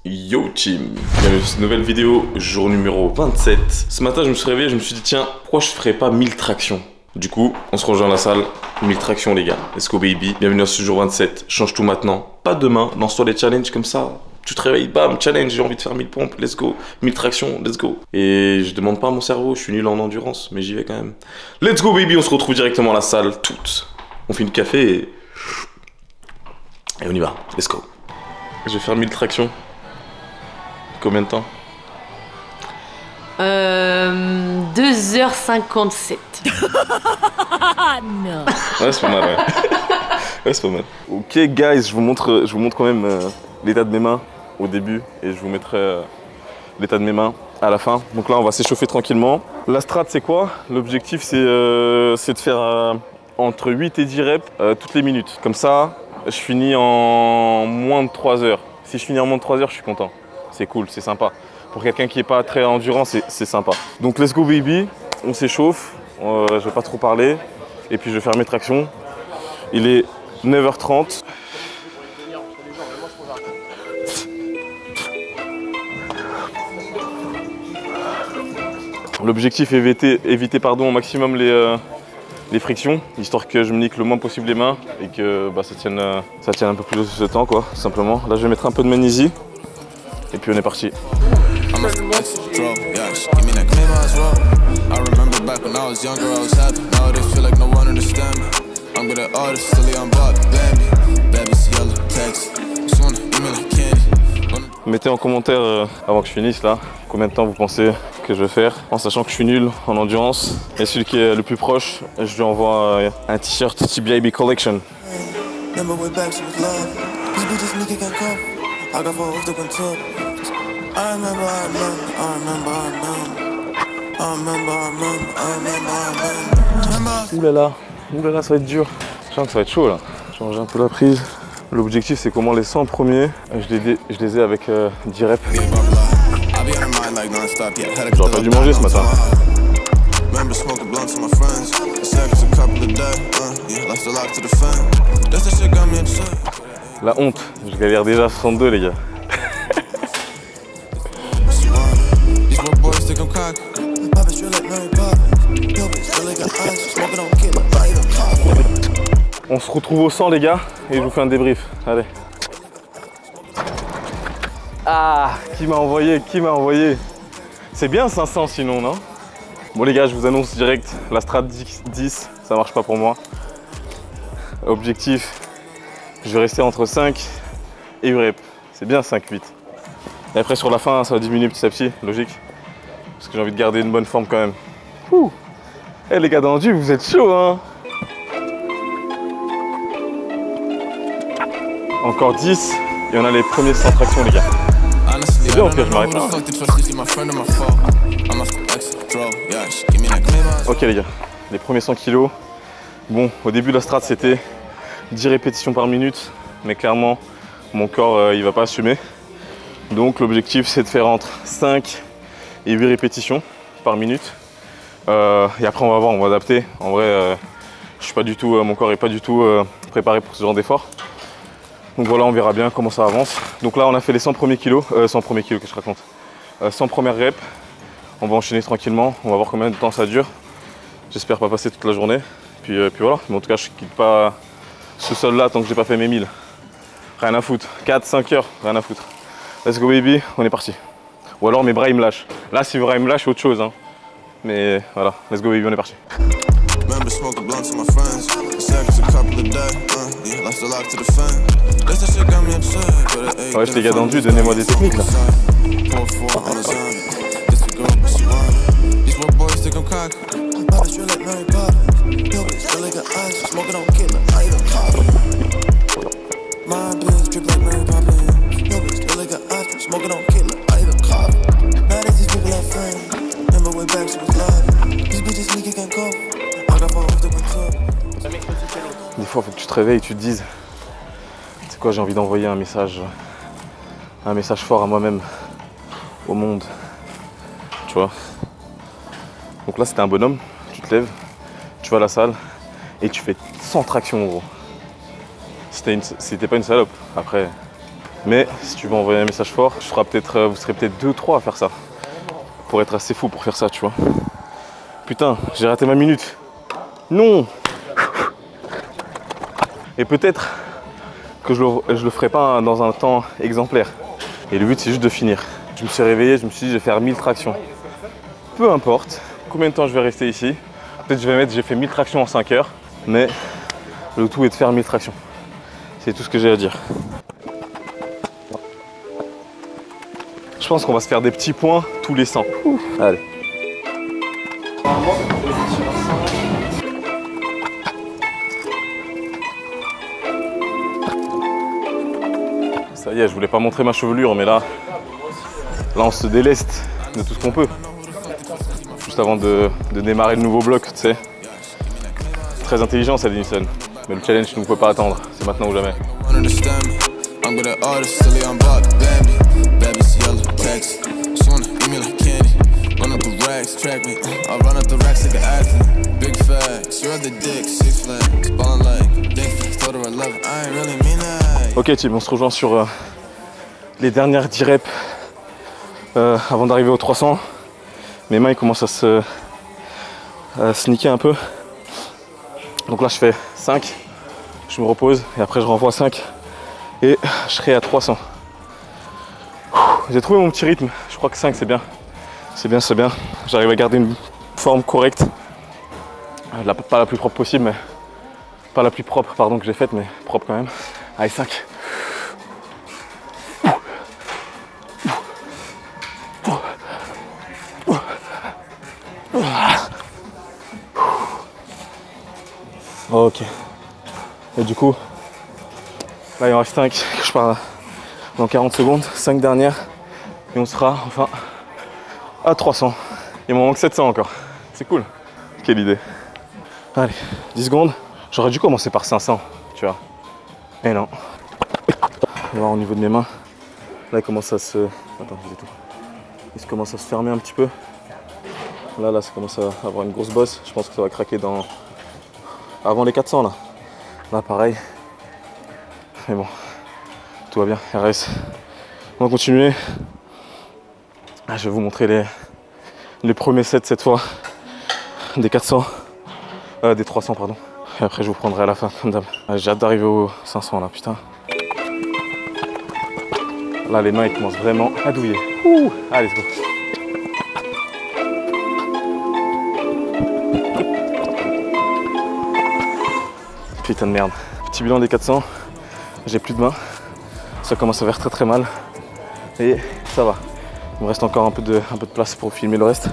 Yo team, bienvenue dans cette nouvelle vidéo, jour numéro 27. Ce matin je me suis réveillé, je me suis dit tiens, pourquoi je ferais pas 1000 tractions? Du coup, on se rejoint à la salle, 1000 tractions les gars. Let's go baby, bienvenue dans ce jour 27, change tout maintenant. Pas demain, lance-toi des challenges comme ça. Tu te réveilles, bam, challenge, j'ai envie de faire 1000 pompes, let's go. 1000 tractions, let's go. Et je demande pas à mon cerveau, je suis nul en endurance, mais j'y vais quand même. Let's go baby, on se retrouve directement à la salle, toutes. On fait une café et on y va, let's go. Je vais faire 1000 tractions. Combien de temps? 2h57. Non. Ouais, c'est pas mal, ouais. Ouais, c'est pas mal. Ok, guys, je vous montre quand même l'état de mes mains au début et je vous mettrai l'état de mes mains à la fin. Donc là, on va s'échauffer tranquillement. La strat, c'est quoi? L'objectif, c'est de faire entre 8 et 10 reps toutes les minutes. Comme ça, je finis en moins de 3 heures. Si je finis en moins de 3 heures, je suis content. C'est cool, c'est sympa. Pour quelqu'un qui n'est pas très endurant, c'est sympa. Donc let's go baby, on s'échauffe, je vais pas trop parler. Et puis je vais faire mes tractions. Il est 9h30. L'objectif est éviter au maximum les frictions, histoire que je me nique le moins possible les mains et que ça tienne un peu plus de temps, quoi, tout simplement. Là je vais mettre un peu de magnésie. Et puis on est parti. Mettez en commentaire avant que je finisse là, combien de temps vous pensez que je vais faire, en sachant que je suis nul en endurance. Et celui qui est le plus proche, je lui envoie un t-shirt TBIB Collection. Oulala, ça va être dur. Je sens que ça va être chaud là. Change un peu la prise. L'objectif c'est qu'au moins les 100 premiers, je les ai avec 10 reps. J'aurais pas dû manger ce matin. La honte, je galère déjà à 62 les gars. On se retrouve au 100 les gars et je vous fais un débrief. Allez. Ah, qui m'a envoyé? C'est bien 500 sinon, non? Bon les gars, je vous annonce direct, la strat 10, ça marche pas pour moi. Objectif, je vais rester entre 5 et 8 reps. C'est bien 5-8. Et après sur la fin, ça va diminuer petit à petit, logique. Parce que j'ai envie de garder une bonne forme quand même. Eh les gars dans le jus, vous êtes chauds hein. Encore 10 et on a les premiers 100 tractions les gars. C'est bien, au pire je m'arrête là. Ok les gars, les premiers 100 kilos. Bon, au début la strat c'était 10 répétitions par minute. Mais clairement, mon corps il va pas assumer. Donc l'objectif c'est de faire entre 5 et 8 répétitions par minute. Et après on va voir, on va adapter. En vrai, mon corps est pas du tout préparé pour ce genre d'effort. Donc voilà, on verra bien comment ça avance. Donc là on a fait les 100 premiers kilos, 100 premiers kilos que je raconte. 100 premières reps. On va enchaîner tranquillement, on va voir combien de temps ça dure. J'espère pas passer toute la journée. Puis voilà, mais en tout cas je quitte pas ce sol là tant que j'ai pas fait mes 1000. Rien à foutre, 4-5 heures, rien à foutre. Let's go baby, on est parti. Ou alors mes bras ils me lâchent. Là si mes bras ils me lâchent, autre chose hein. Mais voilà, let's go baby, on est parti. Ouais les gars dans le jus, donnez-moi des techniques là. Des fois, il faut que tu te réveilles et tu te dises, c'est quoi, j'ai envie d'envoyer un message fort à moi-même, au monde, tu vois. Donc là, c'était un bonhomme, tu te lèves, tu vas à la salle et tu fais 100 tractions, gros. C'était pas une salope. Après, Mais si tu veux envoyer un message fort, vous serez peut-être 2-3 à faire ça. Pour être assez fou pour faire ça, tu vois. Putain, j'ai raté ma minute. Non. Et peut-être que je le ferai pas dans un temps exemplaire. Et le but, c'est juste de finir. Je me suis réveillé, je me suis dit, je vais faire 1000 tractions. Peu importe combien de temps je vais rester ici. Peut-être je vais mettre, j'ai fait 1000 tractions en 5 heures. Mais le tout est de faire 1000 tractions. C'est tout ce que j'ai à dire. Je pense qu'on va se faire des petits points tous les 100. Allez. Ça y est, je voulais pas montrer ma chevelure, mais là on se déleste de tout ce qu'on peut. Juste avant de démarrer le nouveau bloc, tu sais. Très intelligent, ça, Denison. Mais le challenge ne pouvait pas attendre. C'est maintenant ou jamais. Ok team, on se rejoint sur les dernières 10 reps avant d'arriver aux 300. Mes mains ils commencent à se sneaker un peu. Donc là je fais 5, je me repose et après je renvoie 5 et je serai à 300. J'ai trouvé mon petit rythme, je crois que 5 c'est bien. C'est bien, c'est bien. J'arrive à garder une forme correcte. Pas la plus propre possible, mais pas la plus propre pardon que j'ai faite, mais propre quand même. Allez 5. Ok. Et du coup, là il en reste 5 que je pars dans 40 secondes, 5 dernières et on sera enfin à 300. Il m'en manque 700 encore. C'est cool. Quelle idée. Allez, 10 secondes. J'aurais dû commencer par 500, tu vois. Et non. On va voir au niveau de mes mains. Là il commence à se... Attends, je dis tout. Il commence à se fermer un petit peu. Là ça commence à avoir une grosse bosse. Je pense que ça va craquer dans... avant les 400 là. Là pareil. Mais bon, tout va bien, RS. On va continuer. Je vais vous montrer les premiers sets cette fois. Des 400. Des 300 pardon. Et après je vous prendrai à la fin comme d'hab. J'ai hâte d'arriver aux 500 là, putain. Là les mains ils commencent vraiment à douiller. Ouh, allez, let's go. Putain de merde. Petit bilan des 400, j'ai plus de mains. Ça commence à faire très mal. Et ça va. Il me reste encore un peu de place pour filmer le reste.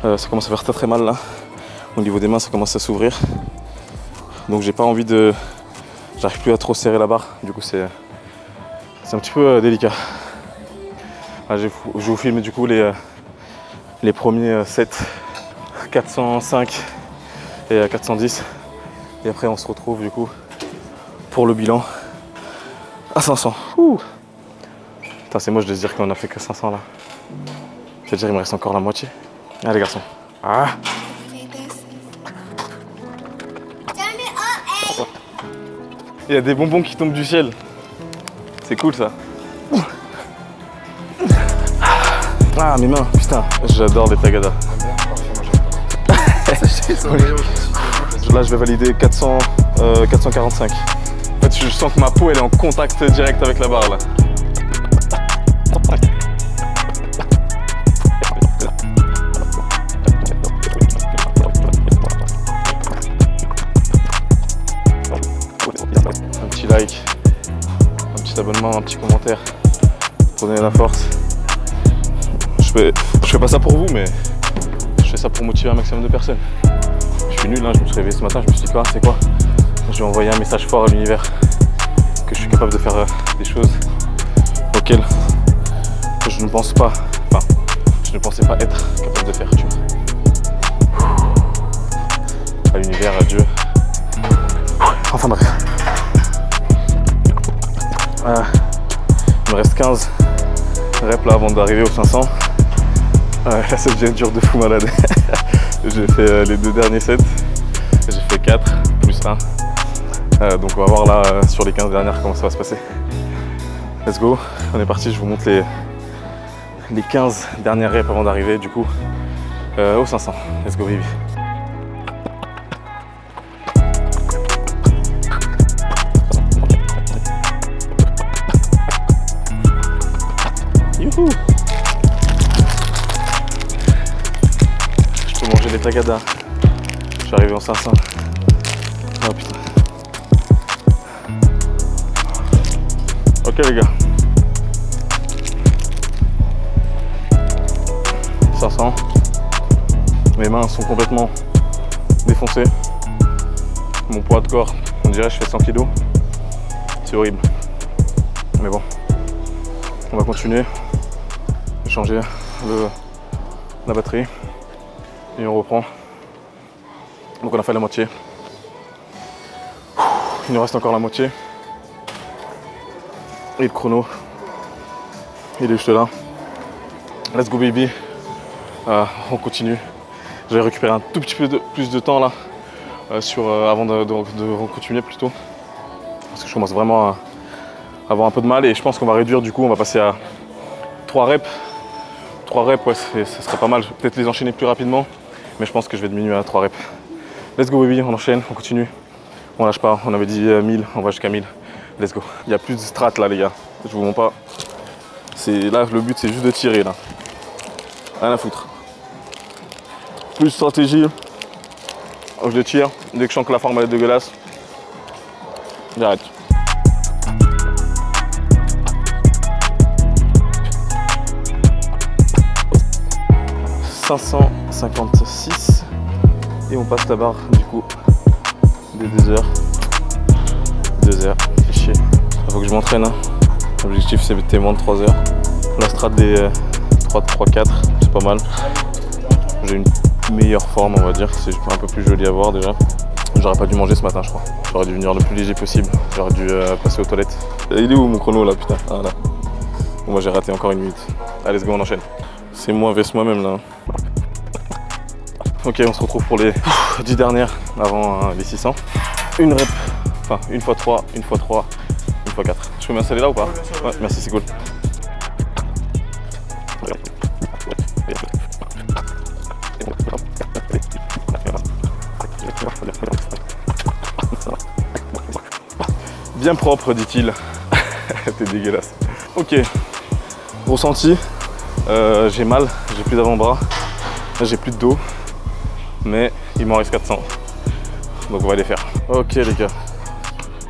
Ça commence à faire très mal là. Au niveau des mains, ça commence à s'ouvrir. Donc j'ai pas envie de... J'arrive plus à trop serrer la barre. Du coup c'est un petit peu délicat. Là, je vais vous filmer du coup les premiers sets 405 et 410. Et après on se retrouve du coup pour le bilan à 500. Ouh. Putain c'est moche de se dire qu'on a fait que 500 là. C'est-à-dire il me reste encore la moitié. Allez garçons. Ah. Il y a des bonbons qui tombent du ciel. C'est cool ça. Ah mes mains, putain. J'adore les tagadas. Là je vais valider 445. En fait je sens que ma peau elle est en contact direct avec la barre là. Un petit like, un petit abonnement, un petit commentaire. Pour donner la force. Je fais pas ça pour vous mais je fais ça pour motiver un maximum de personnes. Je suis nul, hein, je me suis réveillé ce matin, je me suis dit quoi, c'est quoi? Je vais envoyer un message fort à l'univers que je suis capable de faire des choses auxquelles je ne pense pas, enfin, je ne pensais pas être capable de faire, tu vois. À l'univers, à Dieu. Enfin bref. Il me reste 15 reps là avant d'arriver aux 500. Là ça devient dur de fou malade. J'ai fait les 2 derniers sets, j'ai fait 4 plus 1. Donc on va voir là sur les 15 dernières comment ça va se passer. Let's go, on est parti, je vous montre les 15 dernières reps avant d'arriver du coup au 500. Let's go baby. Youhou! Je peux manger des tagadas. Je suis arrivé en 500. Oh putain. Ok les gars. 500. Mes mains sont complètement défoncées. Mon poids de corps, on dirait que je fais 100 kg. C'est horrible. Mais bon, on va continuer. Changer la batterie. Et on reprend. Donc on a fait la moitié. Il nous reste encore la moitié. Et le chrono. Il est juste là. Let's go baby. On continue. J'ai récupéré un tout petit peu plus de temps là avant de continuer plutôt. Parce que je commence vraiment à avoir un peu de mal et je pense qu'on va réduire du coup, on va passer à 3 reps. 3 reps, ouais, ça serait pas mal. Je vais peut-être les enchaîner plus rapidement, mais je pense que je vais diminuer à 3 reps. Let's go baby, on enchaîne, on continue. On lâche pas, on avait dit 1000, on va jusqu'à 1000. Let's go. Il y a plus de strat là les gars, je vous montre pas. Là le but c'est juste de tirer là. Rien à foutre. Plus de stratégie. Je les tire, dès que je sens que la forme elle est dégueulasse, j'arrête. « 556 et on passe la barre du coup des 2 heures. 2 heures, fait chier. Il faut que je m'entraîne. Hein. L'objectif c'est de moins de 3 heures. La strat des 3-4, c'est pas mal. J'ai une meilleure forme on va dire, c'est un peu plus joli à voir déjà. J'aurais pas dû manger ce matin je crois. J'aurais dû venir le plus léger possible. J'aurais dû passer aux toilettes. Il est où mon chrono là putain? Ah là. Bon moi j'ai raté encore 1 minute. Allez let's go on enchaîne. C'est moi vs moi-même là. Ok, on se retrouve pour les 10 dernières avant les 600. Une rep, enfin une fois 3, une fois 3, une fois 4. Je peux m'installer là ou pas? Ouais, merci, c'est cool. Bien propre, dit-il. T'es dégueulasse. Ok, ressenti. J'ai mal, j'ai plus d'avant-bras, j'ai plus de dos, mais il m'en reste 400. Donc on va les faire. Ok les gars.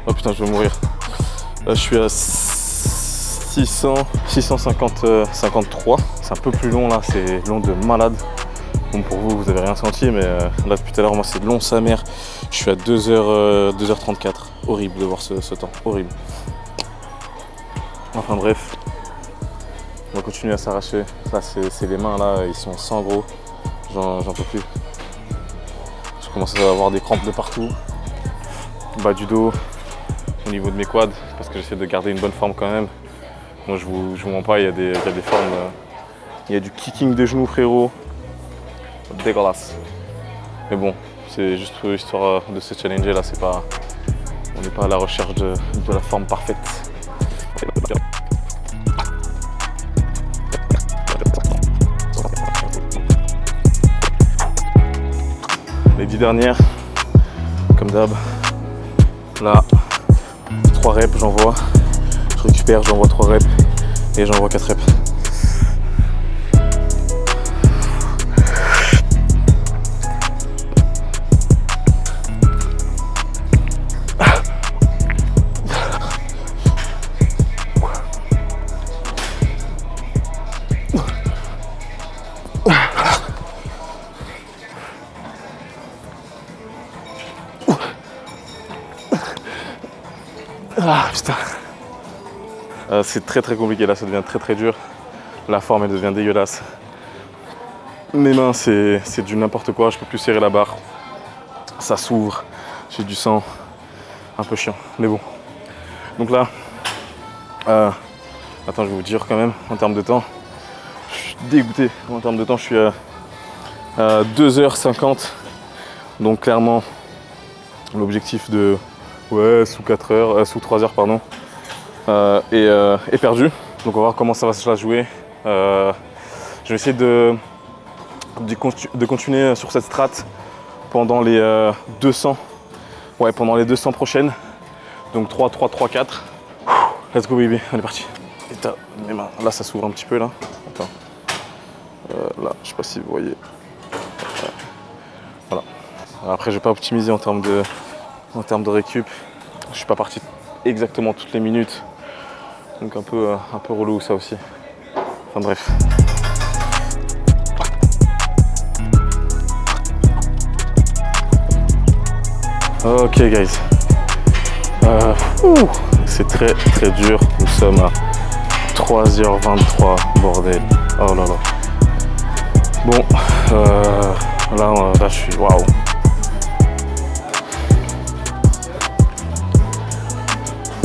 Oh putain, je vais mourir. Là je suis à 653. C'est un peu plus long là, c'est long de malade. Bon pour vous, vous avez rien senti, mais là depuis tout à l'heure, moi c'est long sa mère. Je suis à 2h34. Horrible de voir ce temps, horrible. Enfin bref. On va continuer à s'arracher. Là, c'est les mains, là, ils sont sans gros. J'en peux plus. Je commence à avoir des crampes de partout. Bas du dos, au niveau de mes quads, parce que j'essaie de garder une bonne forme quand même. Moi, je vous mens pas, il y a des formes. Il y a du kicking des genoux, frérot. Dégueulasse. Mais bon, c'est juste histoire de se challenger, là, c'est pas. On n'est pas à la recherche de la forme parfaite. Les 10 dernières, comme d'hab, là, 3 reps, j'envoie, je récupère, j'envoie 3 reps et j'envoie 4 reps. Ah putain. C'est très compliqué là, ça devient très dur. La forme elle devient dégueulasse. Mes mains c'est du n'importe quoi, je peux plus serrer la barre. Ça s'ouvre, j'ai du sang. Un peu chiant, mais bon. Donc là, attends je vais vous dire quand même en termes de temps. Je suis dégoûté en termes de temps, je suis à 2h50. Donc clairement l'objectif de sous 4 heures, sous 3 heures pardon. est perdu. Donc on va voir comment ça va se la jouer. Je vais essayer de continuer sur cette strat pendant les 200. Ouais, pendant les 200 prochaines. Donc 3, 3, 3, 4. Let's go baby, on est parti. Et t'as mes mains. Là ça s'ouvre un petit peu là. Attends. Là, je sais pas si vous voyez. Voilà. Après je vais pas optimiser en termes de récup. Je suis pas parti exactement toutes les minutes. Donc un peu relou ça aussi. Enfin bref. Ok guys. C'est très très dur. Nous sommes à 3h23, bordel. Oh là là. Bon, là je suis waouh.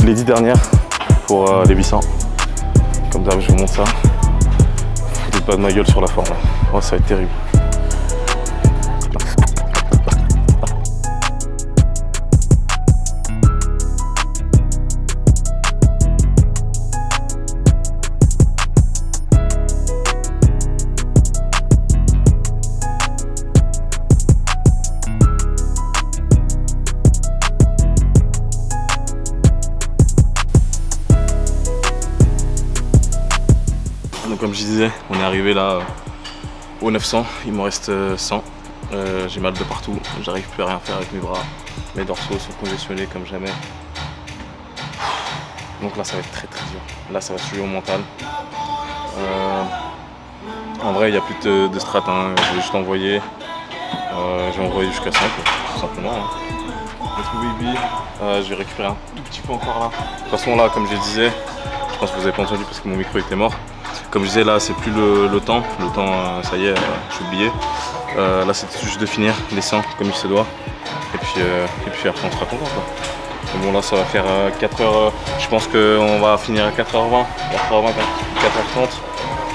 Les 10 dernières pour les 800. Comme d'hab, je vous montre ça. Foutez pas de ma gueule sur la forme. Oh, ça va être terrible. Donc comme je disais, on est arrivé là au 900, il m'en reste 100. J'ai mal de partout, j'arrive plus à rien faire avec mes bras. Mes dorsaux sont congestionnés comme jamais. Donc là ça va être très très dur. Là ça va se jouer au mental. En vrai il n'y a plus de strat, hein. Je vais juste envoyer. Je vais envoyer jusqu'à 5 tout simplement. Hein. Let's go baby. Je vais récupérer un tout petit peu encore là. De toute façon là comme je disais, je pense que vous n'avez pas entendu parce que mon micro était mort. Comme je disais là c'est plus le temps, ça y est, j'ai oublié. Là c'était juste de finir les 100 comme il se doit. Et puis après on sera content quoi. Bon là ça va faire 4h, je pense qu'on va finir à 4h20, 4h20, 4h30.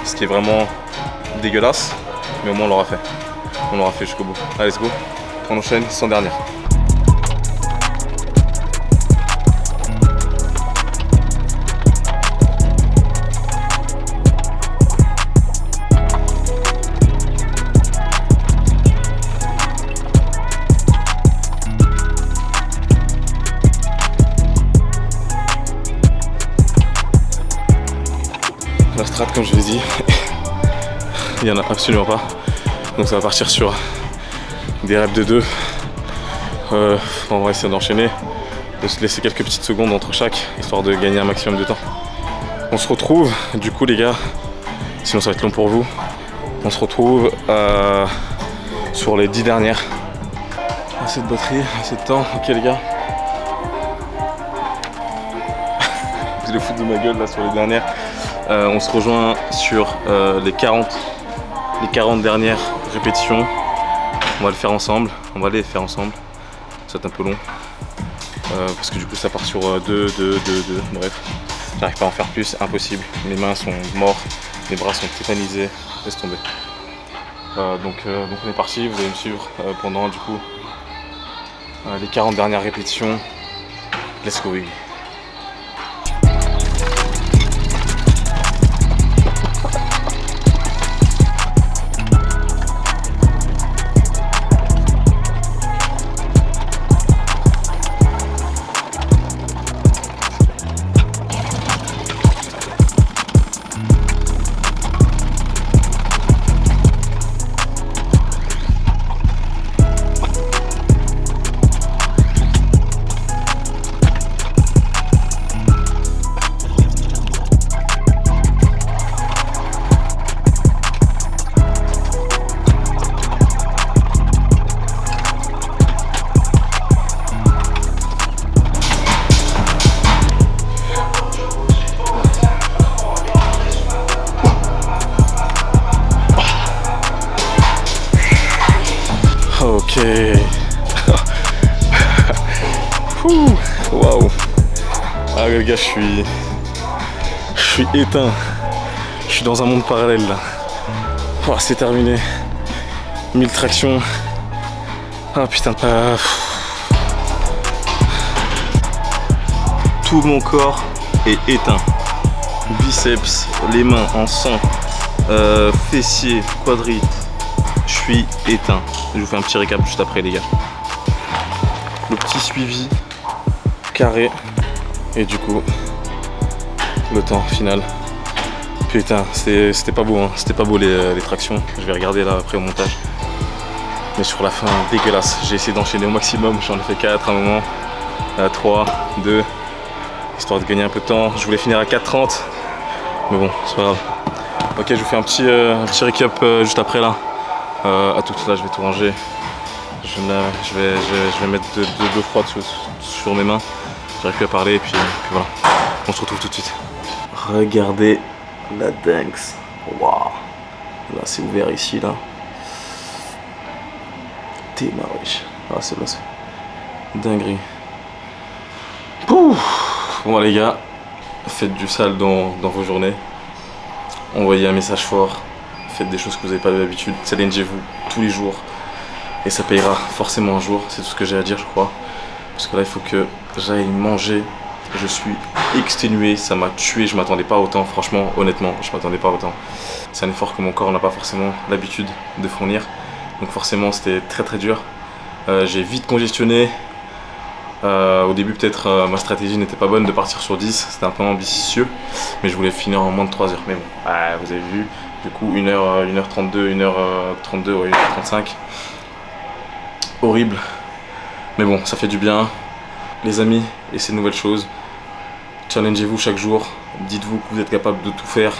Ce qui est vraiment dégueulasse, mais au moins on l'aura fait. On l'aura fait jusqu'au bout. Allez let's go, on enchaîne 100 dernières. La strat comme je l'ai dit, il n'y en a absolument pas. Donc ça va partir sur des reps de 2. On va essayer d'enchaîner, de se laisser quelques petites secondes entre chaque, histoire de gagner un maximum de temps. On se retrouve, du coup les gars, sinon ça va être long pour vous, on se retrouve sur les 10 dernières. Assez de batterie, assez de temps, ok les gars. Je vais foutre de ma gueule là sur les dernières. On se rejoint sur les 40 dernières répétitions. On va le faire ensemble, on va les faire ensemble. Ça va être un peu long parce que du coup ça part sur 2, bref. J'arrive pas à en faire plus, impossible. Mes mains sont mortes, mes bras sont tétanisés, laisse tomber. Donc on est parti, vous allez me suivre pendant du coup les 40 dernières répétitions. Let's go baby. Ok. Waouh. Ah les gars, je suis éteint. Je suis dans un monde parallèle là. Oh, c'est terminé. 1000 tractions. Ah putain. Tout mon corps et éteint. Biceps, les mains en sang, fessiers, quadri, je suis éteint. Je vous fais un petit récap juste après les gars. Le petit suivi carré et du coup le temps final. Putain, c'était pas beau, hein. C'était pas beau les tractions. Je vais regarder là après au montage. Mais sur la fin, dégueulasse. J'ai essayé d'enchaîner au maximum. J'en ai fait 4 à un moment. 3, 2, histoire de gagner un peu de temps. Je voulais finir à 4,30. Mais bon, c'est pas grave. Ok, je vous fais un petit récap juste après là. À tout là, je vais tout ranger. Je vais mettre de l'eau froide sur mes mains. J'arrive plus à parler et puis voilà. On se retrouve tout de suite. Regardez la dingue. Waouh. Là c'est ouvert ici là. T'es mariche. Ah c'est là c'est dinguerie. Pouf. Bon les gars, faites du sale dans vos journées. Envoyez un message fort. Faites des choses que vous n'avez pas d'habitude. Challengez-vous tous les jours. Et ça payera forcément un jour. C'est tout ce que j'ai à dire je crois. Parce que là il faut que j'aille manger. Je suis exténué, ça m'a tué, je m'attendais pas autant, franchement, honnêtement, je m'attendais pas autant. C'est un effort que mon corps n'a pas forcément l'habitude de fournir. Donc forcément c'était très dur. J'ai vite congestionné. Au début peut-être ma stratégie n'était pas bonne de partir sur 10, c'était un peu ambitieux. Mais je voulais finir en moins de 3 heures. Mais bon, vous avez vu, du coup 1h32, 1h32, ouais, 1h35. Horrible. Mais bon, ça fait du bien. Les amis, et ces nouvelles choses. Challengez-vous chaque jour. Dites-vous que vous êtes capable de tout faire.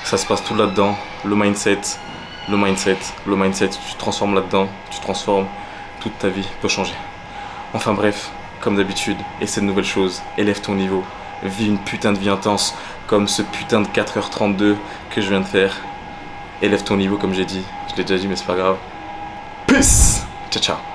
Ça se passe tout là-dedans. Le mindset, tu te transformes là-dedans. Tu te transformes. Toute ta vie peut changer. Enfin bref, comme d'habitude, essaie de nouvelles choses. Élève ton niveau. Vis une putain de vie intense. Comme ce putain de 4h32 que je viens de faire. Élève ton niveau comme j'ai dit. Je l'ai déjà dit mais c'est pas grave. Peace. Ciao ciao.